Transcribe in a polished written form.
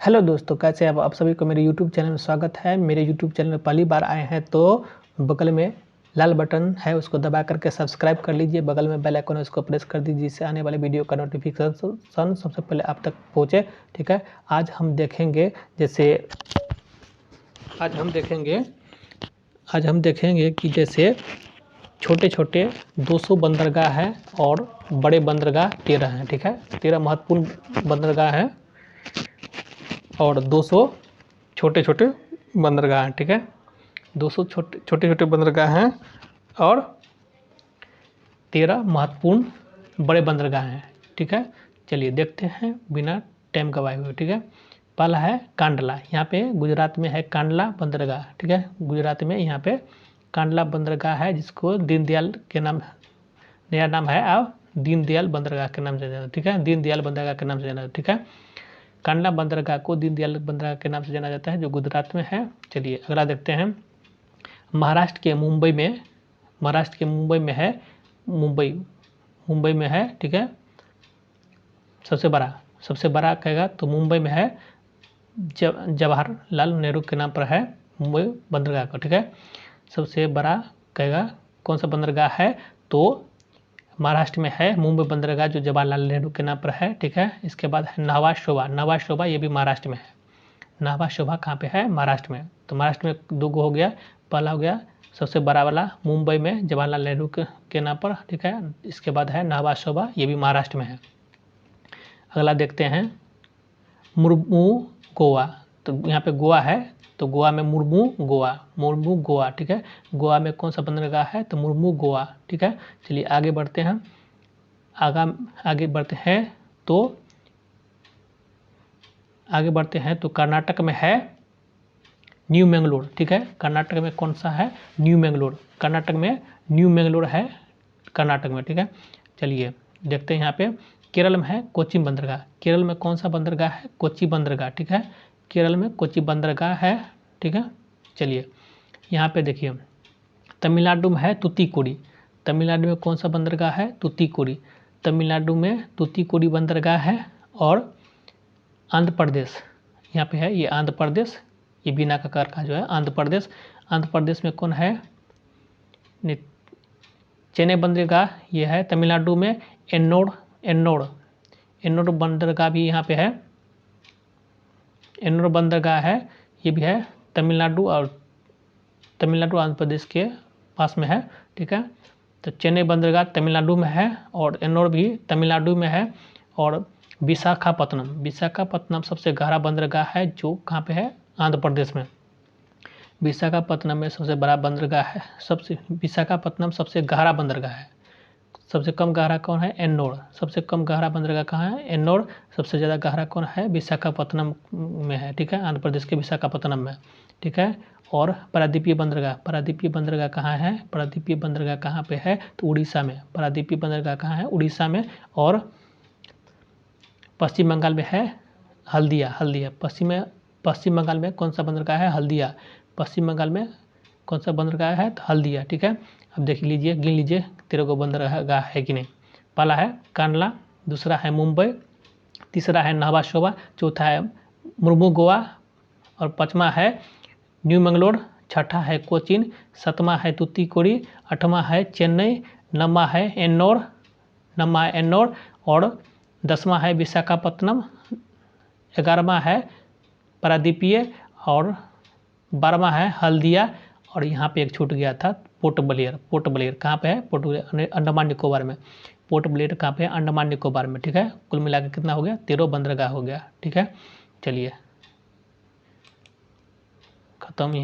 Hello दोस्तों, कैसे हैं आप सभी को मेरे यूट्यूब चैनल में स्वागत है। मेरे यूट्यूब चैनल में पहली बार आए हैं तो बगल में लाल बटन है, उसको दबा करके सब्सक्राइब कर लीजिए। बगल में बेल आइकन है, उसको प्रेस कर दीजिए, जिससे आने वाले वीडियो का नोटिफिकेशन सबसे पहले आप तक पहुँचे। ठीक है, आज हम देखेंगे कि जैसे छोटे छोटे 200 बंदरगाह है और बड़े बंदरगाह 13 हैं। ठीक है, 13 महत्वपूर्ण बंदरगाह हैं और 200 छोटे छोटे बंदरगाह हैं। ठीक है, 200 छोटे छोटे बंदरगाह हैं और 13 महत्वपूर्ण बड़े बंदरगाह हैं। ठीक है, चलिए देखते हैं बिना टाइम गवाए हुए। ठीक है, पहला है कांडला, यहाँ पे गुजरात में है कांडला बंदरगाह। ठीक है, गुजरात में यहाँ पे कांडला बंदरगाह है, जिसको दीनदयाल के नाम, नया नाम है अब दीनदयाल बंदरगाह के नाम से जाना। ठीक है, दीनदयाल बंदरगाह के नाम से जाना। ठीक है, कांडला बंदरगाह को दीनदयाल बंदरगाह के नाम से जाना जाता है, जो गुजरात में है। चलिए अगला देखते हैं। महाराष्ट्र के मुंबई में है, मुंबई में है। ठीक है, सबसे बड़ा कहेगा तो मुंबई में है, जवाहरलाल नेहरू के नाम पर है मुंबई बंदरगाह का। ठीक है, सबसे बड़ा कहेगा कौन सा बंदरगाह है तो महाराष्ट्र में है मुंबई बंदरगाह, जो जवाहरलाल नेहरू के नाम पर है। ठीक है, इसके बाद है नावा शोभा, ये भी महाराष्ट्र में है। नावा शोभा कहाँ पे है? महाराष्ट्र में। तो महाराष्ट्र में दो गो हो गया। पहला हो गया सबसे बड़ा वाला मुंबई में जवाहरलाल नेहरू के नाम पर। ठीक है, इसके बाद है नावा शोभा, ये भी महाराष्ट्र में है। अगला देखते हैं मुर्मू गोवा। तो यहाँ पे गोवा है, तो गोवा में मुर्मू गोवा। ठीक है, गोवा में कौन सा बंदरगाह है तो मुर्मू गोवा। ठीक है, चलिए आगे बढ़ते हैं तो कर्नाटक में है न्यू मैंगलोर। ठीक है, कर्नाटक में कौन सा है? न्यू मैंगलोर। कर्नाटक में न्यू मैंगलोर है कर्नाटक में। ठीक है, चलिए देखते हैं। यहाँ पे केरल में है कोच्चि बंदरगाह। केरल में कौन सा बंदरगाह है? कोच्चि बंदरगाह। ठीक है, केरल में कोच्चि बंदरगाह है। ठीक है, चलिए यहाँ पे देखिए तमिलनाडु में है तूतीकोड़ी। तमिलनाडु में कौन सा बंदरगाह है? तूतीकोड़ी। तमिलनाडु में तूतीकोड़ी बंदरगाह है। और आंध्र प्रदेश यहाँ पे है, ये आंध्र प्रदेश, ये बिना ककर का जो है आंध्र प्रदेश में कौन है? चेन्नई बंदरगाह ये है तमिलनाडु में। एन्नोर बंदरगाह भी यहाँ पे है। एन्नोर बंदरगाह है, ये भी है तमिलनाडु आंध्र प्रदेश के पास में है। ठीक है, तो चेन्नई बंदरगाह तमिलनाडु में है और एन्नोर भी तमिलनाडु में है। और विशाखापत्तनम सबसे गहरा बंदरगाह है, जो कहाँ पे है? आंध्र प्रदेश में। विशाखापत्तनम में सबसे बड़ा बंदरगाह है, विशाखापत्तनम सबसे गहरा बंदरगाह है। सबसे कम गहरा कौन है? एन्नोर। सबसे कम गहरा बंदरगाह कहाँ है? एन्नोर। सबसे ज़्यादा गहरा कौन है? विशाखापत्तनम में है। ठीक है, आंध्र प्रदेश के विशाखापत्तनम में। ठीक है, और पारादीपीय बंदरगाह कहाँ है? पारादीपीय बंदरगाह कहाँ पे है तो उड़ीसा में। पारादीपीय बंदरगाह कहाँ है? उड़ीसा में। और पश्चिम बंगाल में है हल्दिया। पश्चिम बंगाल में कौन सा बंदरगाह है? हल्दिया। पश्चिम बंगाल में कौन सा बंदरगाह है तो हल्दिया। ठीक है, अब देख लीजिए, गिन लीजिए 13 को बंदरगाह है कि नहीं। पहला है कांडला, दूसरा है मुंबई, तीसरा है नावा शोभा, चौथा है मुर्मू गोवा और पाँचवा है न्यू मैंगलोर, छठा है कोचीन, सातवां है तूतीकोड़ी, आठवां है चेन्नई, नौवां है एन्नोर और 10वां है विशाखापत्तनम, 11वां है पारादीपीय और 12वां है हल्दिया। और यहाँ पे एक छूट गया था पोर्ट ब्लेयर कहाँ पे है? पोर्ट ब्लेयर अंडमान निकोबार में। पोर्ट ब्लेयर कहाँ पे है? अंडमान निकोबार में। ठीक है, कुल मिलाकर कितना हो गया? 13 बंदरगाह हो गया। ठीक है, चलिए खत्म।